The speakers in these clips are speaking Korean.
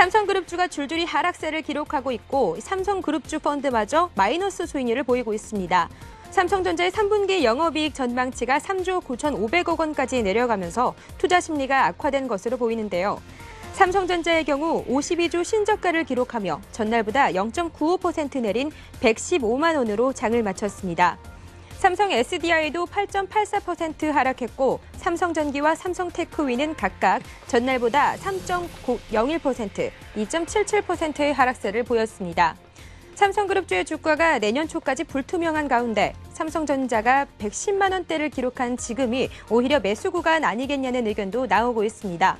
삼성그룹주가 줄줄이 하락세를 기록하고 있고 삼성그룹주 펀드마저 마이너스 수익률을 보이고 있습니다. 삼성전자의 3분기 영업이익 전망치가 3조 9,500억 원까지 내려가면서 투자 심리가 악화된 것으로 보이는데요. 삼성전자의 경우 52주 신저가를 기록하며 전날보다 0.95% 내린 115만 원으로 장을 마쳤습니다. 삼성 SDI도 8.84% 하락했고 삼성전기와 삼성테크위는 각각 전날보다 3.01%, 2.77%의 하락세를 보였습니다. 삼성그룹주의 주가가 내년 초까지 불투명한 가운데 삼성전자가 110만 원대를 기록한 지금이 오히려 매수 구간 아니겠냐는 의견도 나오고 있습니다.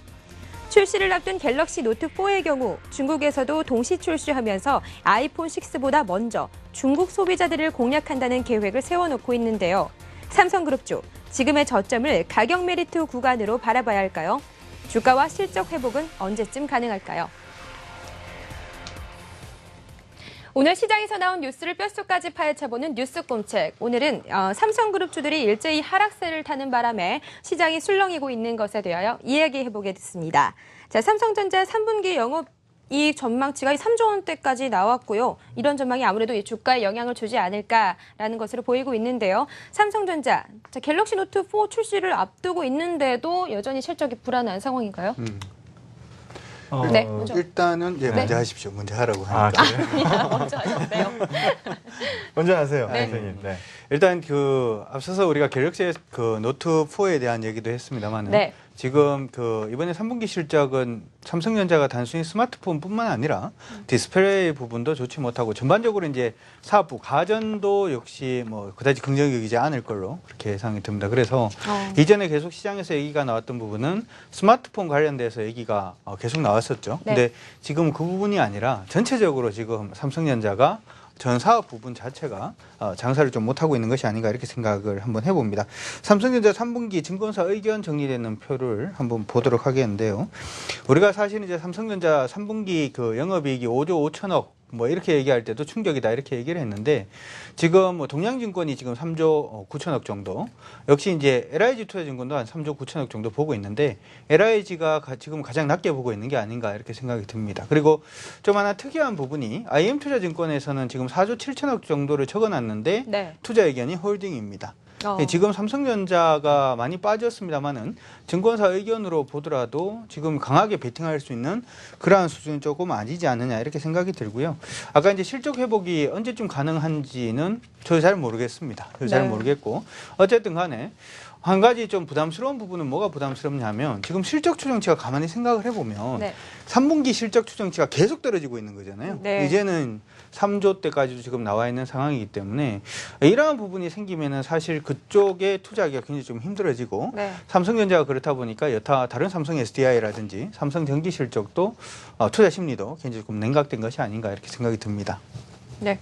출시를 앞둔 갤럭시 노트4의 경우 중국에서도 동시 출시하면서 아이폰 6보다 먼저 중국 소비자들을 공략한다는 계획을 세워놓고 있는데요. 삼성그룹주, 지금의 저점을 가격 메리트 구간으로 바라봐야 할까요? 주가와 실적 회복은 언제쯤 가능할까요? 오늘 시장에서 나온 뉴스를 뼛속까지 파헤쳐보는 뉴스 꼼책. 오늘은 삼성그룹주들이 일제히 하락세를 타는 바람에 시장이 술렁이고 있는 것에 대하여 이야기해보겠습니다. 자, 삼성전자 3분기 영업이익 전망치가 3조 원대까지 나왔고요. 이런 전망이 아무래도 이 주가에 영향을 주지 않을까라는 것으로 보이고 있는데요. 삼성전자, 갤럭시 노트4 출시를 앞두고 있는데도 여전히 실적이 불안한 상황인가요? 네, 먼저. 일단은 먼저 하십시오. 먼저 하라고 하니까. 먼저 하셨네요. 먼저 하세요, 네. 선생님. 네. 일단 앞서서 우리가 갤럭시 노트 4에 대한 얘기도 했습니다만, 네. 지금 이번에 3분기 실적은 삼성전자가 단순히 스마트폰뿐만 아니라 디스플레이 부분도 좋지 못하고 전반적으로 이제 사업부 가전도 역시 그다지 긍정적이지 않을 걸로 그렇게 예상이 듭니다. 그래서 이전에 계속 시장에서 얘기가 나왔던 부분은 스마트폰 관련돼서 얘기가 계속 나왔었죠. 네. 근데 지금 그 부분이 아니라 전체적으로 지금 삼성전자가 전 사업 부분 자체가 장사를 좀 못하고 있는 것이 아닌가 이렇게 생각을 한번 해봅니다. 삼성전자 3분기 증권사 의견 정리되는 표를 한번 보도록 하겠는데요. 우리가 사실 이제 삼성전자 3분기 영업이익이 5조 5천억 이렇게 얘기할 때도 충격이다 이렇게 얘기를 했는데 지금 동양증권이 지금 3조 9천억 정도, 역시 이제 LIG 투자증권도 한 3조 9천억 정도 보고 있는데 LIG가 지금 가장 낮게 보고 있는 게 아닌가 이렇게 생각이 듭니다. 그리고 좀 하나 특이한 부분이 IM투자증권에서는 지금 4조 7천억 정도를 적어놨는데 네. 투자 의견이 홀딩입니다. 지금 삼성전자가 많이 빠졌습니다만은 증권사 의견으로 보더라도 지금 강하게 베팅할 수 있는 그러한 수준이 조금 아니지 않느냐 이렇게 생각이 들고요. 아까 이제 실적 회복이 언제쯤 가능한지는 저도 잘 모르겠습니다. 잘 모르겠고 어쨌든 간에 한 가지 좀 부담스러운 부분은 뭐가 부담스럽냐면 지금 실적 추정치가 가만히 생각을 해보면 3분기 실적 추정치가 계속 떨어지고 있는 거잖아요. 네. 이제는 3조 대까지도 지금 나와 있는 상황이기 때문에 이러한 부분이 생기면은 사실 그쪽에 투자하기가 굉장히 좀 힘들어지고 삼성전자가 그렇다 보니까 여타 다른 삼성 SDI라든지 삼성전기 실적도 투자 심리도 굉장히 좀 냉각된 것이 아닌가 이렇게 생각이 듭니다. 네.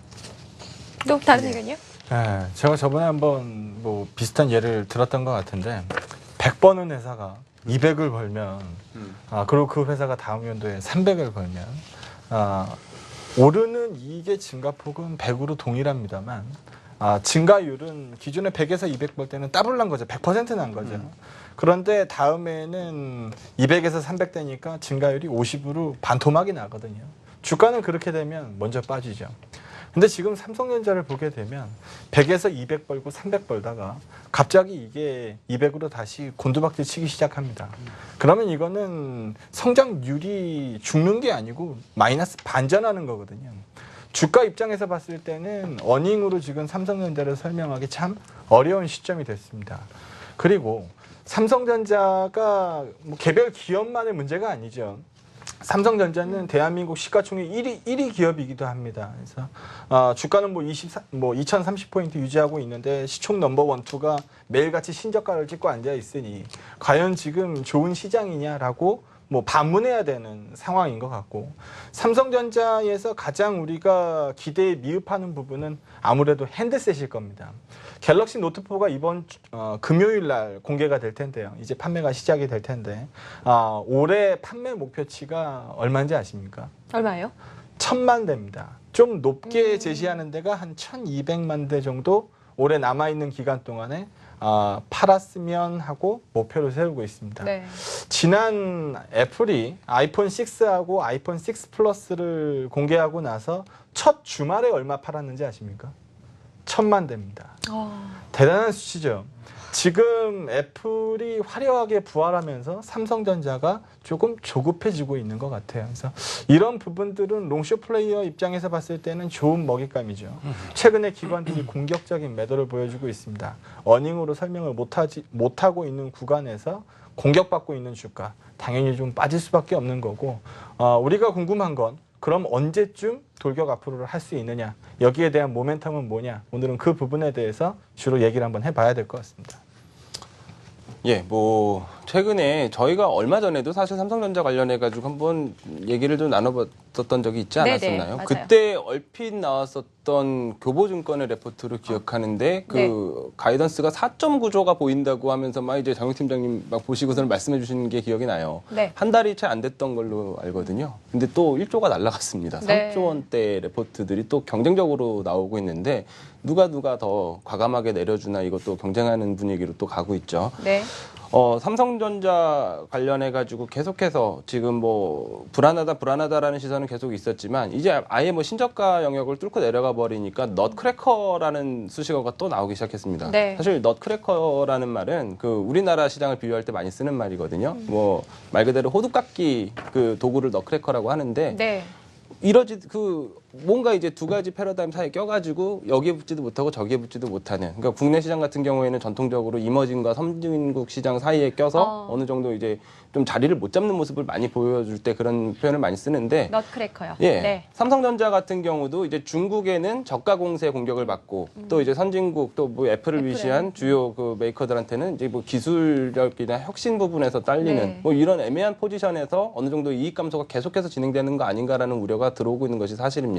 또 다른 의견이요? 네, 제가 저번에 한번 비슷한 예를 들었던 것 같은데 100 버는 회사가 200을 벌면 그리고 그 회사가 다음 연도에 300을 벌면 오르는 이익의 증가폭은 100으로 동일합니다만 증가율은 기존에 100에서 200 벌 때는 더블 난 거죠. 100% 난 거죠. 그런데 다음에는 200에서 300 되니까 증가율이 50으로 반토막이 나거든요. 주가는 그렇게 되면 먼저 빠지죠. 근데 지금 삼성전자를 보게 되면 100에서 200 벌고 300 벌다가 갑자기 이게 200으로 다시 곤두박질 치기 시작합니다. 그러면 이거는 성장률이 죽는 게 아니고 마이너스 반전하는 거거든요. 주가 입장에서 봤을 때는 어닝으로 지금 삼성전자를 설명하기 참 어려운 시점이 됐습니다. 그리고 삼성전자가 개별 기업만의 문제가 아니죠. 삼성전자는 대한민국 시가총액 1위 기업이기도 합니다. 그래서 주가는 2030포인트 유지하고 있는데 시총 넘버 1, 2가 매일같이 신저가를 찍고 앉아 있으니 과연 지금 좋은 시장이냐라고 반문해야 되는 상황인 것 같고, 삼성전자에서 가장 우리가 기대에 미흡하는 부분은 아무래도 핸드셋일 겁니다. 갤럭시 노트4가 이번 금요일 날 공개가 될 텐데요. 이제 판매가 시작이 될 텐데 올해 판매 목표치가 얼마인지 아십니까? 얼마예요? 1000만 대입니다. 좀 높게 제시하는 데가 한 1200만 대 정도 올해 남아있는 기간 동안에 팔았으면 하고 목표를 세우고 있습니다. 네. 지난 애플이 아이폰 6하고 아이폰 6 플러스를 공개하고 나서 첫 주말에 얼마 팔았는지 아십니까? 1000만 대입니다. 대단한 수치죠. 지금 애플이 화려하게 부활하면서 삼성전자가 조금 조급해지고 있는 것 같아요. 그래서 이런 부분들은 롱쇼 플레이어 입장에서 봤을 때는 좋은 먹잇감이죠. 최근에 기관들이 공격적인 매도를 보여주고 있습니다. 어닝으로 설명을 못하고 있는 구간에서 공격받고 있는 주가, 당연히 좀 빠질 수밖에 없는 거고, 우리가 궁금한 건 그럼 언제쯤 돌격 앞으로를 할 수 있느냐, 여기에 대한 모멘텀은 뭐냐, 오늘은 그 부분에 대해서 주로 얘기를 한번 해봐야 될 것 같습니다. 예, 뭐 최근에 저희가 얼마 전에도 사실 삼성전자 관련해 가지고 한번 얘기를 좀 나눠봤었던 적이 있지 않았었나요? 네네, 맞아요. 그때 얼핏 나왔었던 교보증권의 레포트를 기억하는데 그 네. 가이던스가 4.9조가 보인다고 하면서 막 이제 장욱 팀장님 막 보시고서는 말씀해 주신 게 기억이 나요. 네. 한 달이 채 안 됐던 걸로 알거든요. 근데 또 1조가 날라갔습니다. 네. 3조 원대 레포트들이 또 경쟁적으로 나오고 있는데 누가 더 과감하게 내려주나 이것도 경쟁하는 분위기로 또 가고 있죠. 네. 삼성전자 관련해 가지고 계속해서 지금 뭐 불안하다라는 시선은 계속 있었지만 이제 아예 뭐 신저가 영역을 뚫고 내려가 버리니까 넛크래커라는 수식어가 또 나오기 시작했습니다. 네. 사실 넛크래커라는 말은 그 우리나라 시장을 비유할 때 많이 쓰는 말이거든요. 뭐 말 그대로 호두깎기 그 도구를 넛크래커라고 하는데 네. 이러지 뭔가 이제 두 가지 패러다임 사이에 껴가지고 여기에 붙지도 못하고 저기에 붙지도 못하는. 그러니까 국내 시장 같은 경우에는 전통적으로 이머징과 선진국 시장 사이에 껴서 어느 정도 이제 좀 자리를 못 잡는 모습을 많이 보여줄 때 그런 표현을 많이 쓰는데. 넛크래커요. 예. 네. 삼성전자 같은 경우도 이제 중국에는 저가 공세 공격을 받고 또 이제 선진국 또 뭐 애플을 위시한 주요 그 메이커들한테는 이제 뭐 기술력이나 혁신 부분에서 딸리는 네. 뭐 이런 애매한 포지션에서 어느 정도 이익 감소가 계속해서 진행되는 거 아닌가라는 우려가 들어오고 있는 것이 사실입니다.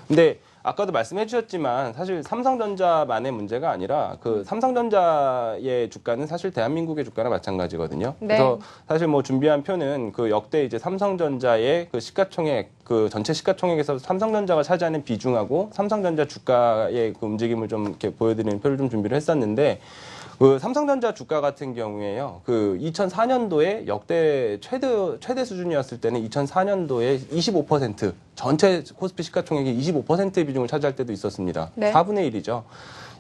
근데 아까도 말씀해 주셨지만 사실 삼성전자만의 문제가 아니라 그 삼성전자의 주가는 사실 대한민국의 주가랑 마찬가지거든요. 네. 그래서 사실 뭐 준비한 표는 그 역대 이제 삼성전자의 그 시가총액 그 전체 시가총액에서 삼성전자가 차지하는 비중하고 삼성전자 주가의 그 움직임을 좀 이렇게 보여드리는 표를 좀 준비를 했었는데 그 삼성전자 주가 같은 경우에요. 그 2004년도에 역대 최대 수준이었을 때는 2004년도에 25% 전체 코스피 시가총액이 25%의 비중을 차지할 때도 있었습니다. 네. 4분의 1이죠.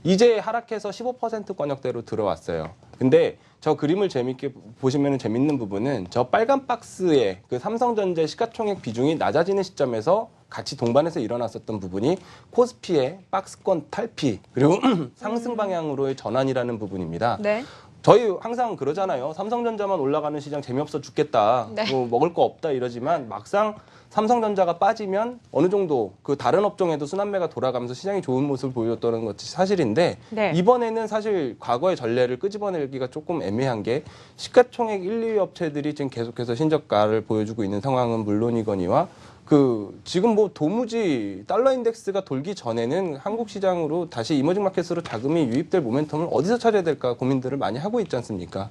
이제 하락해서 15%권역대로 들어왔어요. 근데 저 그림을 재밌게 보시면 재밌는 부분은 저 빨간 박스에 그 삼성전자의 시가총액 비중이 낮아지는 시점에서 같이 동반해서 일어났었던 부분이 코스피의 박스권 탈피 그리고 상승 방향으로의 전환이라는 부분입니다. 네. 저희 항상 그러잖아요. 삼성전자만 올라가는 시장 재미없어 죽겠다. 네. 뭐 먹을 거 없다 이러지만 막상 삼성전자가 빠지면 어느 정도 그 다른 업종에도 순환매가 돌아가면서 시장이 좋은 모습을 보여줬다는 것이 사실인데 네. 이번에는 사실 과거의 전례를 끄집어내기가 조금 애매한 게 시가총액 1, 2위 업체들이 지금 계속해서 신저가를 보여주고 있는 상황은 물론이거니와 그 지금 뭐 도무지 달러 인덱스가 돌기 전에는 한국 시장으로 다시 이머징 마켓으로 자금이 유입될 모멘텀을 어디서 찾아야 될까 고민들을 많이 하고 있지 않습니까?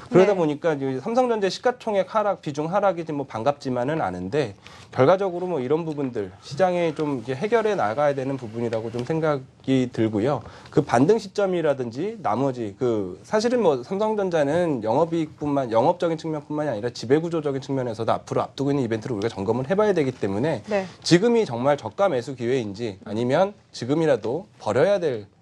그러다 네. 보니까 이제 삼성전자 시가총액 하락 비중 하락이 뭐 반갑지만은 않은데 결과적으로 뭐 이런 부분들 시장에 좀 이제 해결해 나가야 되는 부분이라고 좀 생각이 들고요. 그 반등 시점이라든지 나머지 그 사실은 뭐 삼성전자는 영업적인 측면뿐만이 아니라 지배구조적인 측면에서도 앞으로 앞두고 있는 이벤트를 우리가 점검을 해봐야 되기 때문에 네. 지금이 정말 저가 매수 기회인지 아니면 지금이라도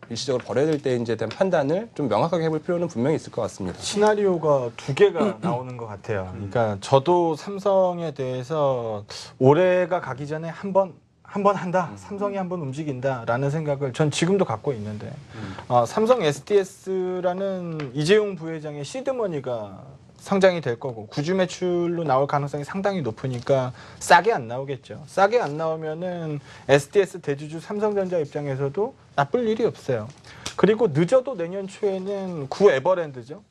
일시적으로 버려야 될 때인지에 대한 판단을 좀 명확하게 해볼 필요는 분명히 있을 것 같습니다. 시나리오가 두 개가 나오는 것 같아요. 그러니까 저도 삼성에 대해서 올해가 가기 전에 한 번 한다. 삼성이 한 번 움직인다라는 생각을 전 지금도 갖고 있는데 삼성 SDS라는 이재용 부회장의 시드머니가 상장이 될 거고 구주 매출로 나올 가능성이 상당히 높으니까 싸게 안 나오겠죠. 싸게 안 나오면은 SDS 대주주 삼성전자 입장에서도 나쁠 일이 없어요. 그리고 늦어도 내년 초에는 구 에버랜드죠.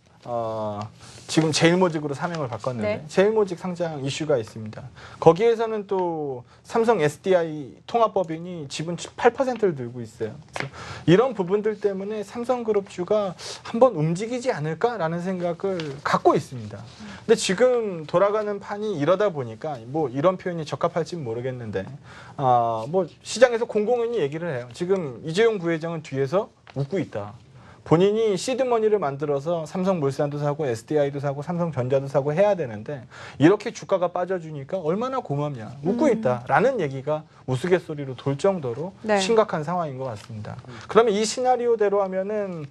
지금 제일모직으로 사명을 바꿨는데 네. 제일모직 상장 이슈가 있습니다. 거기에서는 또 삼성 SDI 통합법인이 지분 8%를 들고 있어요. 그래서 이런 부분들 때문에 삼성그룹주가 한번 움직이지 않을까라는 생각을 갖고 있습니다. 근데 지금 돌아가는 판이 이러다 보니까 뭐 이런 표현이 적합할지는 모르겠는데 뭐 시장에서 공공연히 얘기를 해요. 지금 이재용 부회장은 뒤에서 웃고 있다. 본인이 시드머니를 만들어서 삼성물산도 사고 SDI도 사고 삼성전자도 사고 해야 되는데 이렇게 주가가 빠져주니까 얼마나 고맙냐. 웃고 있다라는 얘기가 우스갯소리로 돌 정도로 네. 심각한 상황인 것 같습니다. 그러면 이 시나리오대로 하면은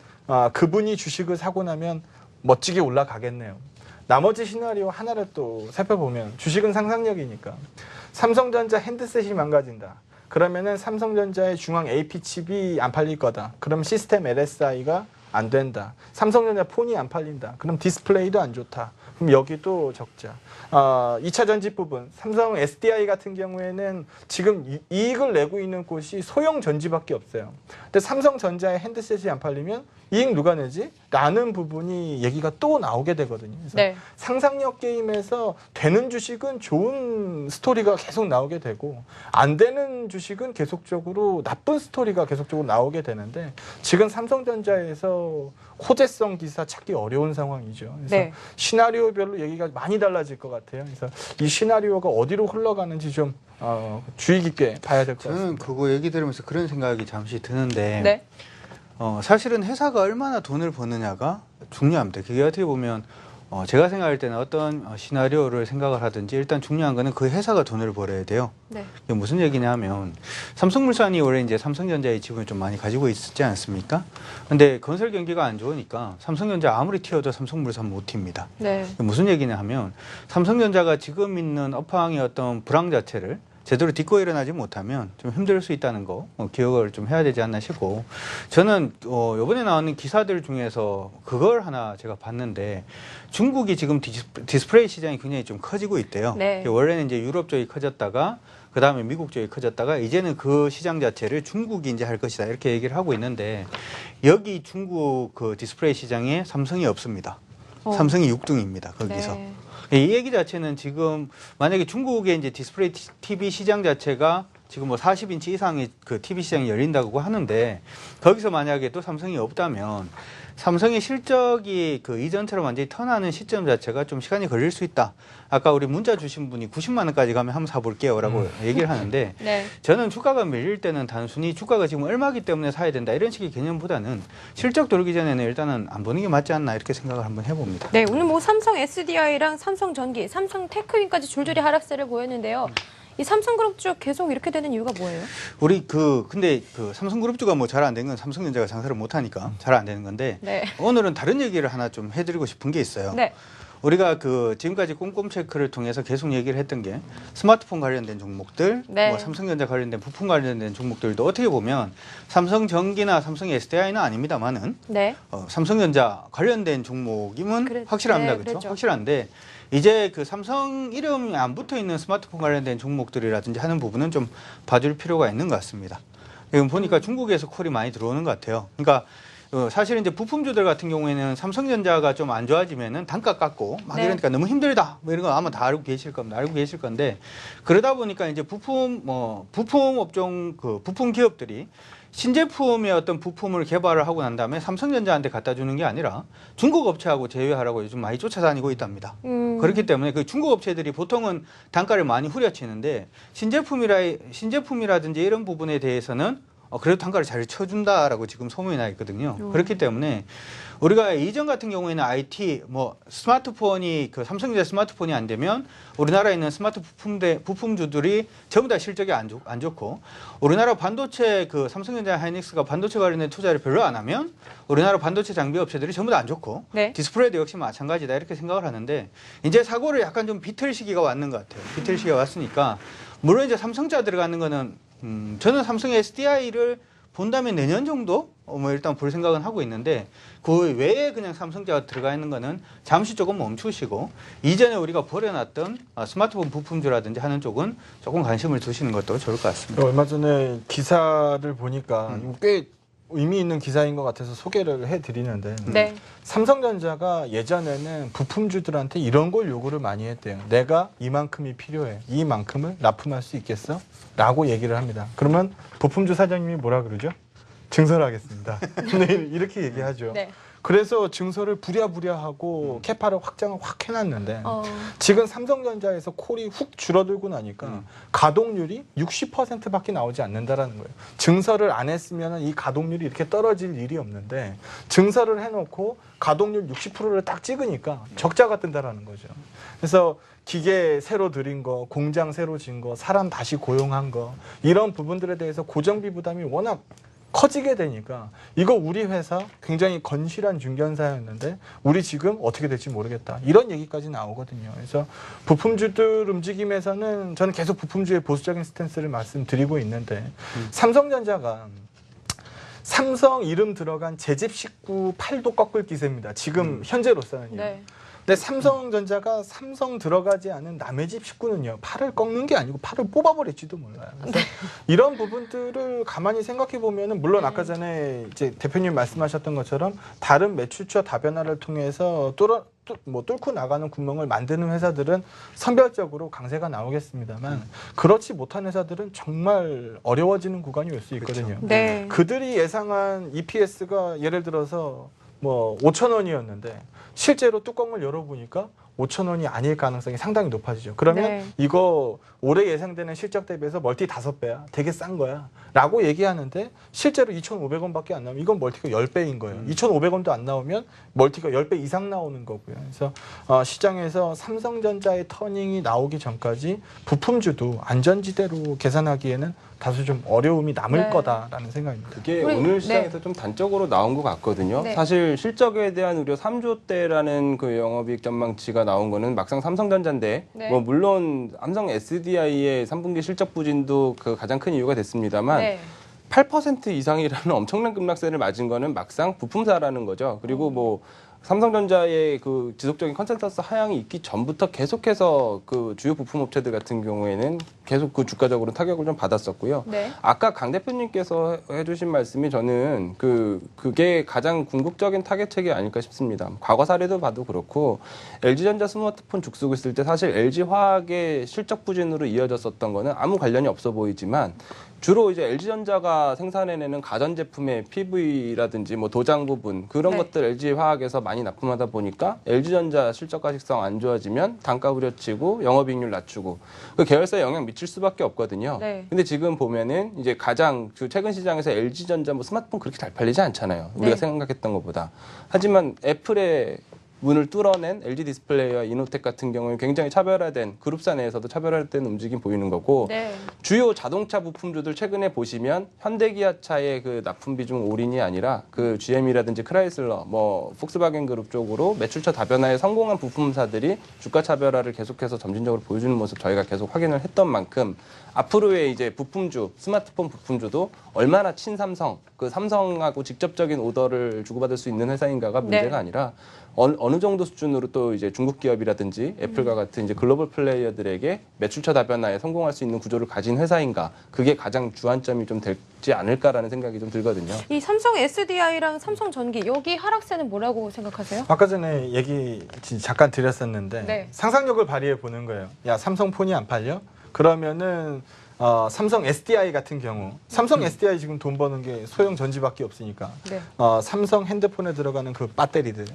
그분이 주식을 사고 나면 멋지게 올라가겠네요. 나머지 시나리오 하나를 또 살펴보면 주식은 상상력이니까 삼성전자 핸드셋이 망가진다. 그러면은 삼성전자의 중앙 AP 칩이 안 팔릴 거다. 그럼 시스템 LSI가 안 된다. 삼성전자 폰이 안 팔린다. 그럼 디스플레이도 안 좋다. 그럼 여기도 적자. 2차 전지 부분 삼성 SDI 같은 경우에는 지금 이익을 내고 있는 곳이 소형 전지밖에 없어요. 근데 삼성전자의 핸드셋이 안 팔리면 이익 누가 내지? 라는 부분이 얘기가 또 나오게 되거든요. 그래서 네. 상상력 게임에서 되는 주식은 좋은 스토리가 계속 나오게 되고 안 되는 주식은 계속적으로 나쁜 스토리가 계속적으로 나오게 되는데 지금 삼성전자에서 호재성 기사 찾기 어려운 상황이죠. 그래서 네. 시나리오별로 얘기가 많이 달라질 것 같아요. 그래서 이 시나리오가 어디로 흘러가는지 좀 주의 깊게 봐야 될 것 같습니다. 저는 그거 얘기 들으면서 그런 생각이 잠시 드는데 네. 사실은 회사가 얼마나 돈을 버느냐가 중요합니다. 그게 어떻게 보면 제가 생각할 때는 어떤 시나리오를 생각을 하든지 일단 중요한 거는 그 회사가 돈을 벌어야 돼요. 네. 이게 무슨 얘기냐면 삼성물산이 원래 이제 삼성전자의 지분을 좀 많이 가지고 있지 않습니까? 근데 건설 경기가 안 좋으니까 삼성전자 아무리 튀어도 삼성물산 못 튑니다. 네. 무슨 얘기냐 하면 삼성전자가 지금 있는 업황의 어떤 불황 자체를 제대로 딛고 일어나지 못하면 좀 힘들 수 있다는 거 기억을 좀 해야 되지 않나 싶고 저는 이번에 나오는 기사들 중에서 그걸 하나 제가 봤는데 중국이 지금 디스플레이 시장이 굉장히 좀 커지고 있대요. 네. 원래는 이제 유럽 쪽이 커졌다가 그 다음에 미국 쪽이 커졌다가 이제는 그 시장 자체를 중국이 이제 할 것이다 이렇게 얘기를 하고 있는데 여기 중국 그 디스플레이 시장에 삼성이 없습니다. 삼성이 6등입니다. 거기서. 네. 이 얘기 자체는 지금 만약에 중국의 이제 디스플레이 TV 시장 자체가 지금 뭐 40인치 이상의 그 TV 시장이 열린다고 하는데 거기서 만약에 또 삼성이 없다면 삼성의 실적이 그 이전처럼 완전히 턴하는 시점 자체가 좀 시간이 걸릴 수 있다. 아까 우리 문자 주신 분이 90만 원까지 가면 한번 사볼게요라고 얘기를 하는데 네. 저는 주가가 밀릴 때는 단순히 주가가 지금 얼마기 때문에 사야 된다 이런 식의 개념보다는 실적 돌기 전에는 일단은 안 보는 게 맞지 않나 이렇게 생각을 한번 해봅니다. 네, 오늘 뭐 삼성 SDI랑 삼성 전기, 삼성 테크윈까지 줄줄이 하락세를 보였는데요. 이 삼성그룹주 계속 이렇게 되는 이유가 뭐예요? 우리 근데 삼성그룹주가 뭐 잘 안 된 건 삼성전자가 장사를 못 하니까 잘 안 되는 건데 네. 오늘은 다른 얘기를 하나 좀 해드리고 싶은 게 있어요. 네. 우리가 지금까지 꼼꼼 체크를 통해서 계속 얘기를 했던 게 스마트폰 관련된 종목들, 네. 뭐 삼성전자 관련된 부품 관련된 종목들도 어떻게 보면 삼성전기나 삼성 SDI는 아닙니다만은 네. 삼성전자 관련된 종목이면 확실합니다. 네, 그렇죠? 그랬죠. 확실한데 이제 그 삼성 이름이 안 붙어 있는 스마트폰 관련된 종목들이라든지 하는 부분은 좀 봐줄 필요가 있는 것 같습니다. 지금 보니까 중국에서 콜이 많이 들어오는 것 같아요. 그러니까 사실 이제 부품주들 같은 경우에는 삼성전자가 좀 안 좋아지면은 단가 깎고 막 네. 이러니까 너무 힘들다 뭐 이런 거 아마 다 알고 계실 겁니다. 알고 계실 건데 그러다 보니까 이제 부품 업종 부품 기업들이 신제품의 어떤 부품을 개발을 하고 난 다음에 삼성전자한테 갖다 주는 게 아니라 중국 업체하고 제휴하라고 요즘 많이 쫓아다니고 있답니다. 그렇기 때문에 그 중국 업체들이 보통은 단가를 많이 후려치는데 신제품이라든지 이런 부분에 대해서는 그래도 단가를 잘 쳐준다라고 지금 소문이 나 있거든요. 그렇기 때문에 우리가 이전 같은 경우에는 IT, 스마트폰이 삼성전자 스마트폰이 안 되면 우리나라에 있는 스마트 부품주들이 전부 다 실적이 안 좋고 우리나라 반도체 삼성전자 하이닉스가 반도체 관련된 투자를 별로 안 하면 우리나라 반도체 장비 업체들이 전부 다 안 좋고 네. 디스플레이도 역시 마찬가지다 이렇게 생각을 하는데 이제 사고를 약간 좀 비틀 시기가 왔는 것 같아요. 비틀 시기가 왔으니까 물론 이제 삼성자 들어가는 거는 저는 삼성 SDI를 본다면 내년 정도 일단 볼 생각은 하고 있는데 그 외에 그냥 삼성자가 들어가 있는 거는 잠시 조금 멈추시고 이전에 우리가 버려놨던 스마트폰 부품주라든지 하는 쪽은 조금 관심을 두시는 것도 좋을 것 같습니다. 얼마 전에 기사를 보니까 꽤 의미 있는 기사인 것 같아서 소개를 해드리는데 네. 삼성전자가 예전에는 부품주들한테 이런 걸 요구를 많이 했대요. 내가 이만큼이 필요해. 이만큼을 납품할 수 있겠어? 라고 얘기를 합니다. 그러면 부품주 사장님이 뭐라 그러죠? 증설하겠습니다. 네, 이렇게 얘기하죠. 네. 그래서 증서를 부랴부랴하고 캐파를 확장을 확 해놨는데 어. 지금 삼성전자에서 콜이 훅 줄어들고 나니까 가동률이 60%밖에 나오지 않는다라는 거예요. 증서를 안 했으면 이 가동률이 이렇게 떨어질 일이 없는데 증서를 해놓고 가동률 60%를 딱 찍으니까 적자가 뜬다라는 거죠. 그래서 기계 새로 들인 거, 공장 새로 진 거, 사람 다시 고용한 거 이런 부분들에 대해서 고정비 부담이 워낙 커지게 되니까 이거 우리 회사 굉장히 건실한 중견사였는데 우리 지금 어떻게 될지 모르겠다. 이런 얘기까지 나오거든요. 그래서 부품주들 움직임에서는 저는 계속 부품주의 보수적인 스탠스를 말씀드리고 있는데 삼성전자가 삼성 이름 들어간 제집19 팔도 꺾을 기세입니다. 지금 현재로서는요. 네. 근데 삼성전자가 삼성 들어가지 않은 남의 집 식구는요, 팔을 꺾는 게 아니고 팔을 뽑아버릴지도 몰라요. 그래서 이런 부분들을 가만히 생각해 보면은 물론 아까 전에 이제 대표님 말씀하셨던 것처럼 다른 매출처 다변화를 통해서 뚫고 나가는 구멍을 만드는 회사들은 선별적으로 강세가 나오겠습니다만 그렇지 못한 회사들은 정말 어려워지는 구간이 올 수 있거든요. 네. 그들이 예상한 EPS가 예를 들어서 뭐 5,000원이었는데 실제로 뚜껑을 열어보니까 5,000원이 아닐 가능성이 상당히 높아지죠. 그러면 네. 이거 올해 예상되는 실적 대비해서 멀티 5배야. 되게 싼 거야. 라고 얘기하는데 실제로 2,500원밖에 안 나오면 이건 멀티가 10배인 거예요. 2,500원도 안 나오면 멀티가 10배 이상 나오는 거고요. 그래서 시장에서 삼성전자의 터닝이 나오기 전까지 부품주도 안전지대로 계산하기에는 다소 좀 어려움이 남을 네. 거다라는 생각입니다. 그게 우리- 오늘 시장에서 좀 단적으로 나온 것 같거든요. 네. 사실 실적에 대한 우려 3조대라는 그 영업이익 전망치가 나온 거는 막상 삼성전자인데 네. 뭐 물론 삼성 SDI의 3분기 실적 부진도 그 가장 큰 이유가 됐습니다만 네. 8% 이상이라는 엄청난 급락세를 맞은 거는 막상 부품사라는 거죠. 그리고 뭐 삼성전자의 그 지속적인 컨센서스 하향이 있기 전부터 계속해서 그 주요 부품 업체들 같은 경우에는 계속 그 주가적으로 타격을 좀 받았었고요. 네. 아까 강 대표님께서 해주신 말씀이 저는 그게 가장 궁극적인 타겟책이 아닐까 싶습니다. 과거 사례도 봐도 그렇고 LG전자 스마트폰 죽쓰고 있을 때 사실 LG화학의 실적 부진으로 이어졌었던 거는 아무 관련이 없어 보이지만 주로 이제 LG전자가 생산해내는 가전제품의 PV라든지 뭐 도장 부분 그런 네. 것들 LG화학에서 많이 납품하다 보니까 LG전자 실적 가식성 안 좋아지면 단가 부려치고 영업이익률 낮추고 그 계열사에 영향 미칠 수밖에 없거든요. 네. 근데 지금 보면은 이제 가장 그 최근 시장에서 LG전자 뭐 스마트폰 그렇게 잘 팔리지 않잖아요. 우리가 네. 생각했던 것보다. 하지만 애플의 문을 뚫어낸 LG 디스플레이와 이노텍 같은 경우는 굉장히 차별화된 그룹사 내에서도 차별화된 움직임 보이는 거고 네. 주요 자동차 부품주들 최근에 보시면 현대기아차의 그 납품 비중 올인이 아니라 그 GM이라든지 크라이슬러, 뭐 폭스바겐 그룹 쪽으로 매출처 다변화에 성공한 부품사들이 주가 차별화를 계속해서 점진적으로 보여주는 모습 저희가 계속 확인을 했던 만큼 앞으로의 이제 부품주, 스마트폰 부품주도 얼마나 친삼성, 그 삼성하고 직접적인 오더를 주고받을 수 있는 회사인가가 문제가 네. 아니라 어느 정도 수준으로 또 이제 중국 기업이라든지 애플과 같은 이제 글로벌 플레이어들에게 매출처 다변화에 성공할 수 있는 구조를 가진 회사인가 그게 가장 주안점이 좀 되지 않을까라는 생각이 좀 들거든요. 이 삼성 SDI랑 삼성 전기 여기 하락세는 뭐라고 생각하세요? 아까 전에 얘기 잠깐 드렸었는데 네. 상상력을 발휘해 보는 거예요. 야, 삼성폰이 안 팔려? 그러면은 삼성 SDI 같은 경우 삼성 SDI 지금 돈 버는 게 소형 전지밖에 없으니까 네. 삼성 핸드폰에 들어가는 그 배터리들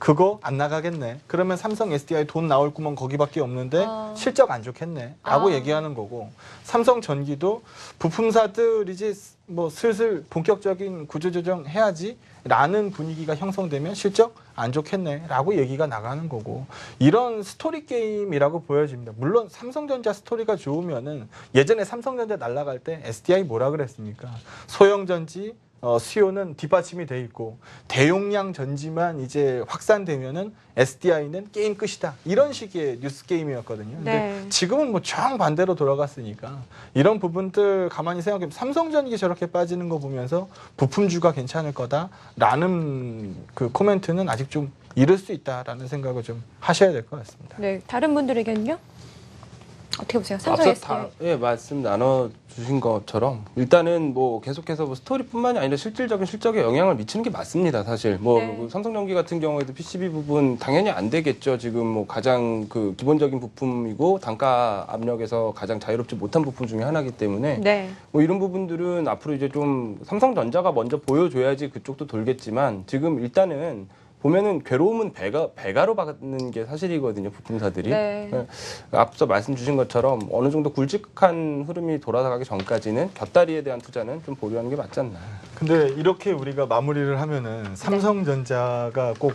그거 안 나가겠네. 그러면 삼성 SDI 돈 나올 구멍 거기밖에 없는데 실적 안 좋겠네 라고 얘기하는 거고 삼성 전기도 부품사들 이제 뭐 슬슬 본격적인 구조조정 해야지 라는 분위기가 형성되면 실적 안 좋겠네 라고 얘기가 나가는 거고 이런 스토리 게임이라고 보여집니다. 물론 삼성전자 스토리가 좋으면은 예전에 삼성전자 날아갈 때 SDI 뭐라 그랬습니까? 소형전지 수요는 뒷받침이 돼 있고 대용량 전지만 이제 확산되면은 SDI는 게임 끝이다. 이런 식의 뉴스 게임이었거든요. 근데 네. 지금은 뭐 정반대로 돌아갔으니까 이런 부분들 가만히 생각해 보면 삼성전기 저렇게 빠지는 거 보면서 부품주가 괜찮을 거다라는 그 코멘트는 아직 좀 이를 수 있다라는 생각을 좀 하셔야 될 것 같습니다. 네. 다른 분들에게는요? 어떻게 보세요? 삼성 앞서 SDI. 예, 말씀 나눠주신 것처럼 일단은 뭐 계속해서 뭐 스토리뿐만이 아니라 실질적인 실적에 영향을 미치는 게 맞습니다. 사실 뭐 네. 삼성전기 같은 경우에도 PCB 부분 당연히 안 되겠죠. 지금 뭐 가장 그 기본적인 부품이고 단가 압력에서 가장 자유롭지 못한 부품 중에 하나이기 때문에 네. 뭐 이런 부분들은 앞으로 이제 좀 삼성전자가 먼저 보여줘야지 그쪽도 돌겠지만 지금 일단은 보면은 괴로움은 배가로 받는 게 사실이거든요, 부품사들이. 네. 앞서 말씀 주신 것처럼 어느 정도 굵직한 흐름이 돌아가기 전까지는 곁다리에 대한 투자는 좀 보류하는 게 맞지 않나. 근데 이렇게 우리가 마무리를 하면은 삼성전자가 꼭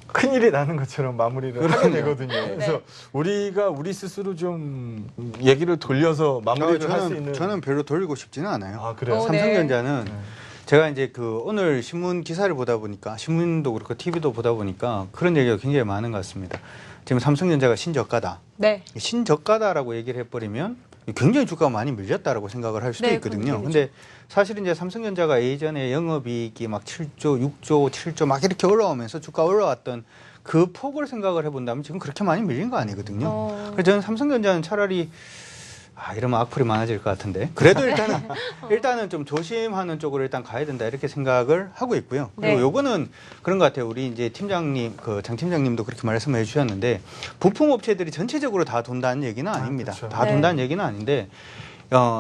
큰일이 나는 것처럼 마무리를 하게 되거든요. 그래서 우리가 우리 스스로 좀 얘기를 돌려서 마무리를 할 수 있는. 저는 별로 돌리고 싶지는 않아요. 아, 그래요? 삼성전자는 제가 이제 그 오늘 신문 기사를 보다 보니까 신문도 그렇고 TV도 보다 보니까 그런 얘기가 굉장히 많은 것 같습니다. 지금 삼성전자가 신저가다. 네. 신저가다라고 얘기를 해버리면 굉장히 주가가 많이 밀렸다라고 생각을 할 수도 네, 있거든요. 그렇죠. 근데 사실 이제 삼성전자가 예전에 영업이익이 막 7조, 6조, 7조 막 이렇게 올라오면서 주가 올라왔던 그 폭을 생각을 해본다면 지금 그렇게 많이 밀린 거 아니거든요. 그래서 저는 삼성전자는 차라리 이러면 악플이 많아질 것 같은데 그래도 일단은 좀 조심하는 쪽으로 일단 가야 된다 이렇게 생각을 하고 있고요. 그리고 네. 요거는 그런 것 같아요. 우리 이제 팀장님, 그 장 팀장님도 그렇게 말씀해 주셨는데 부품 업체들이 전체적으로 다 돈다는 얘기는 아닙니다. 그렇죠. 다 네. 돈다는 얘기는 아닌데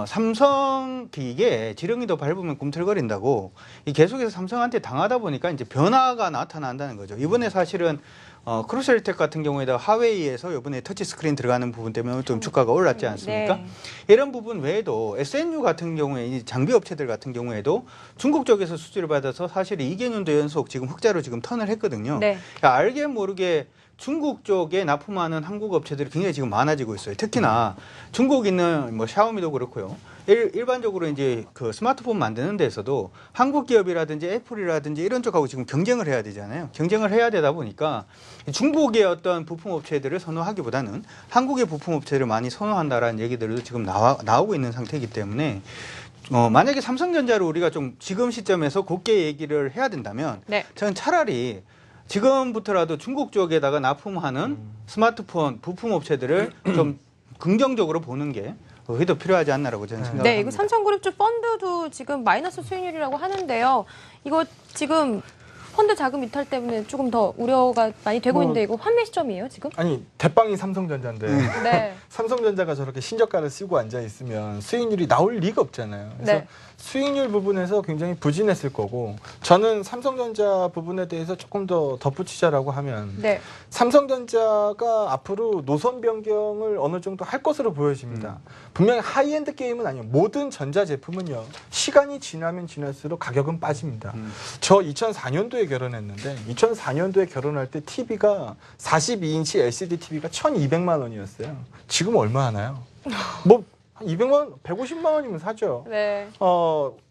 삼성 이게 지렁이도 밟으면 꿈틀거린다고 이 계속해서 삼성한테 당하다 보니까 이제 변화가 나타난다는 거죠. 이번에 사실은 크루셀텍 같은 경우에다 하웨이에서 이번에 터치스크린 들어가는 부분 때문에 좀 주가가 올랐지 않습니까? 네. 이런 부분 외에도 SNU 같은 경우에 이 장비 업체들 같은 경우에도 중국 쪽에서 수주를 받아서 사실 2개년도 연속 지금 흑자로 지금 턴을 했거든요. 네. 그러니까 알게 모르게 중국 쪽에 납품하는 한국 업체들이 굉장히 지금 많아지고 있어요. 특히나 중국 있는 뭐 샤오미도 그렇고요. 일반적으로 이제 그 스마트폰 만드는 데서도 한국 기업이라든지 애플이라든지 이런 쪽하고 지금 경쟁을 해야 되잖아요. 경쟁을 해야 되다 보니까 중국의 어떤 부품 업체들을 선호하기보다는 한국의 부품 업체를 많이 선호한다라는 얘기들도 지금 나오고 있는 상태이기 때문에 만약에 삼성전자를 우리가 좀 지금 시점에서 곱게 얘기를 해야 된다면 네. 저는 차라리 지금부터라도 중국 쪽에다가 납품하는 스마트폰 부품 업체들을 좀 긍정적으로 보는 게 더 필요하지 않나라고 저는 생각합니다. 네, 이거 삼성그룹주 펀드도 지금 마이너스 수익률이라고 하는데요. 이거 지금 펀드 자금 이탈 때문에 조금 더 우려가 많이 되고 있는데 이거 환매 시점이에요, 지금? 아니 대빵이 삼성전자인데 네. 삼성전자가 저렇게 신저가를 쓰고 앉아 있으면 수익률이 나올 리가 없잖아요. 그래서 네. 수익률 부분에서 굉장히 부진했을 거고 저는 삼성전자 부분에 대해서 조금 더 덧붙이자라고 하면 네. 삼성전자가 앞으로 노선 변경을 어느 정도 할 것으로 보여집니다. 분명히 하이엔드 게임은 아니에요. 모든 전자 제품은요. 시간이 지나면 지날수록 가격은 빠집니다. 저 2004년도에 결혼했는데 2004년도에 결혼할 때 TV가 42인치 LCD TV가 1,200만 원이었어요. 지금 얼마 하나요? 뭐 200만 원, 150만 원이면 사죠. 네.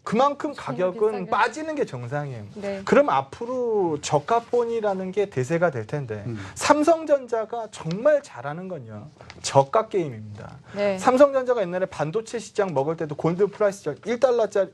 그만큼 가격은 비싸게. 빠지는 게 정상이에요. 네. 그럼 앞으로 저가폰이라는 게 대세가 될 텐데 삼성전자가 정말 잘하는 건요. 저가 게임입니다. 네. 삼성전자가 옛날에 반도체 시장 먹을 때도 골드 프라이스 1달러짜리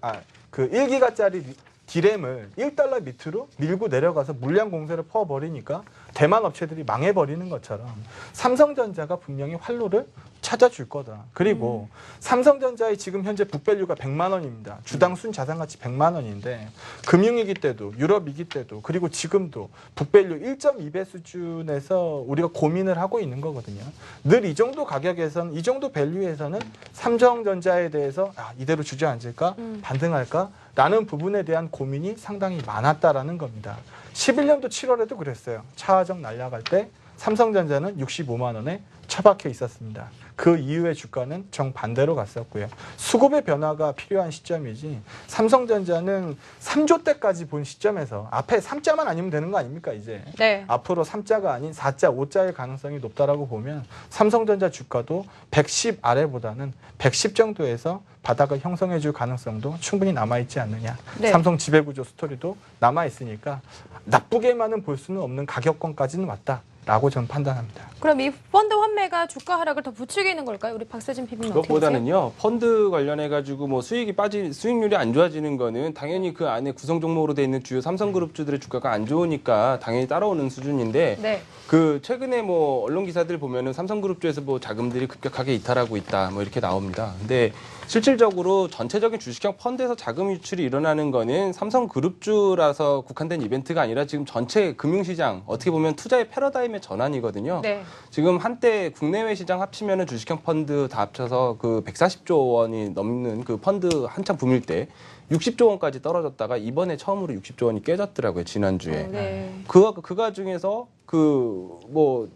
그 1기가짜리 디램을 1달러 밑으로 밀고 내려가서 물량 공세를 퍼버리니까 대만 업체들이 망해버리는 것처럼 삼성전자가 분명히 활로를 찾아줄 거다. 그리고 삼성전자의 지금 현재 북밸류가 100만 원입니다. 주당 순자산가치 100만 원인데 금융위기 때도 유럽위기 때도 그리고 지금도 북밸류 1.2배 수준에서 우리가 고민을 하고 있는 거거든요. 늘 이 정도 가격에서는 이 정도 밸류에서는 삼성전자에 대해서 이대로 주저앉을까 반등할까 라는 부분에 대한 고민이 상당히 많았다라는 겁니다. 11년도 7월에도 그랬어요. 차화정 날아갈 때 삼성전자는 65만 원에 처박혀 있었습니다. 그 이후의 주가는 정반대로 갔었고요. 수급의 변화가 필요한 시점이지 삼성전자는 3조 때까지 본 시점에서 앞에 3자만 아니면 되는 거 아닙니까 이제. 네. 앞으로 3자가 아닌 4자, 5자일 가능성이 높다라고 보면 삼성전자 주가도 110 아래보다는 110 정도에서 바닥을 형성해 줄 가능성도 충분히 남아있지 않느냐. 네. 삼성 지배구조 스토리도 남아있으니까 나쁘게만은 볼 수는 없는 가격권까지는 왔다. 라고 저는 판단합니다. 그럼 이 펀드 환매가 주가 하락을 더 부추기는 걸까요? 우리 박서진 PB님 어떻게 보세요? 그것보다는요, 펀드 관련해 가지고 뭐 수익률이 안 좋아지는 거는 당연히 그 안에 구성 종목으로 돼 있는 주요 삼성그룹주들의 주가가 안 좋으니까 당연히 따라오는 수준인데, 네. 그 최근에 뭐 언론 기사들 보면은 삼성그룹주에서 뭐 자금들이 급격하게 이탈하고 있다 뭐 이렇게 나옵니다. 근데 실질적으로 전체적인 주식형 펀드에서 자금 유출이 일어나는 거는 삼성그룹주라서 국한된 이벤트가 아니라 지금 전체 금융시장, 어떻게 보면 투자의 패러다임의 전환이거든요. 네. 지금 한때 국내외 시장 합치면은 주식형 펀드 다 합쳐서 그 140조 원이 넘는 그 펀드 한참 붐일 때 60조 원까지 떨어졌다가 이번에 처음으로 60조 원이 깨졌더라고요, 지난주에. 네. 그가 중에서 그 뭐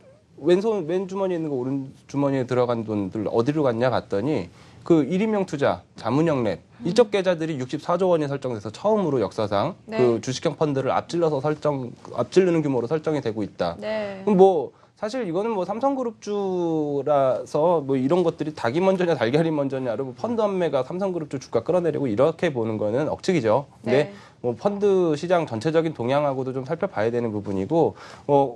왼 주머니에 있는 거 오른 주머니에 들어간 돈들 어디로 갔냐 봤더니 그 1인명 투자, 자문형 랩 이쪽 계좌들이 64조 원이 설정돼서 처음으로 역사상 네. 그 주식형 펀드를 앞지르는 규모로 설정이 되고 있다. 네. 그럼 뭐 사실 이거는 뭐 삼성그룹주라서 뭐 이런 것들이 닭이 먼저냐 달걀이 먼저냐로 뭐 펀드 환매가 삼성그룹주 주가 끌어내리고 이렇게 보는 거는 억측이죠. 근데 네. 뭐 펀드 시장 전체적인 동향하고도 좀 살펴봐야 되는 부분이고,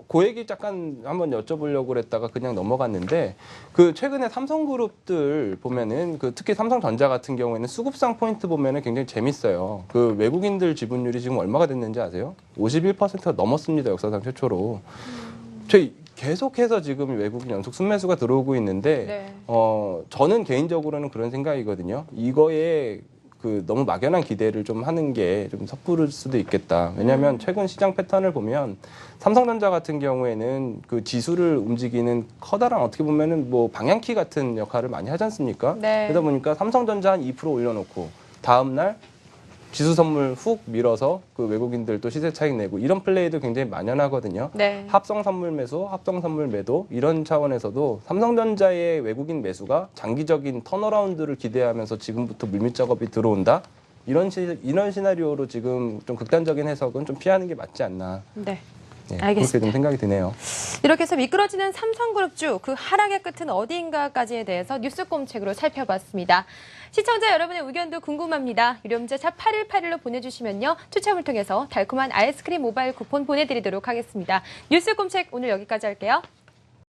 그 얘기 잠깐 한번 여쭤보려고 그랬다가 그냥 넘어갔는데, 그 최근에 삼성그룹들 보면은 그 특히 삼성전자 같은 경우에는 수급상 포인트 보면은 굉장히 재밌어요. 그 외국인들 지분율이 지금 얼마가 됐는지 아세요? 51%가 넘었습니다, 역사상 최초로. 저희 계속해서 지금 외국인 연속 순매수가 들어오고 있는데, 네. 저는 개인적으로는 그런 생각이거든요. 이거에 그 너무 막연한 기대를 좀 하는 게 좀 섣부를 수도 있겠다. 왜냐하면 최근 시장 패턴을 보면 삼성전자 같은 경우에는 그 지수를 움직이는 커다란 어떻게 보면은 뭐 방향키 같은 역할을 많이 하지 않습니까? 네. 그러다 보니까 삼성전자 한 2% 올려놓고 다음 날 지수 선물 훅 밀어서 그 외국인들도 시세 차익 내고 이런 플레이도 굉장히 만연하거든요. 네. 합성 선물 매수, 합성 선물 매도 이런 차원에서도 삼성전자의 외국인 매수가 장기적인 턴어라운드를 기대하면서 지금부터 물밑 작업이 들어온다. 이런 시나리오로 지금 좀 극단적인 해석은 좀 피하는 게 맞지 않나. 네. 네, 알겠습니다. 그렇게 좀 생각이 드네요. 이렇게 해서 미끄러지는 삼성그룹주 그 하락의 끝은 어디인가까지에 대해서 뉴스 꼼책으로 살펴봤습니다. 시청자 여러분의 의견도 궁금합니다. 유료 문자 샵 8181로 보내주시면요. 추첨을 통해서 달콤한 아이스크림 모바일 쿠폰 보내드리도록 하겠습니다. 뉴스 꼼책 오늘 여기까지 할게요.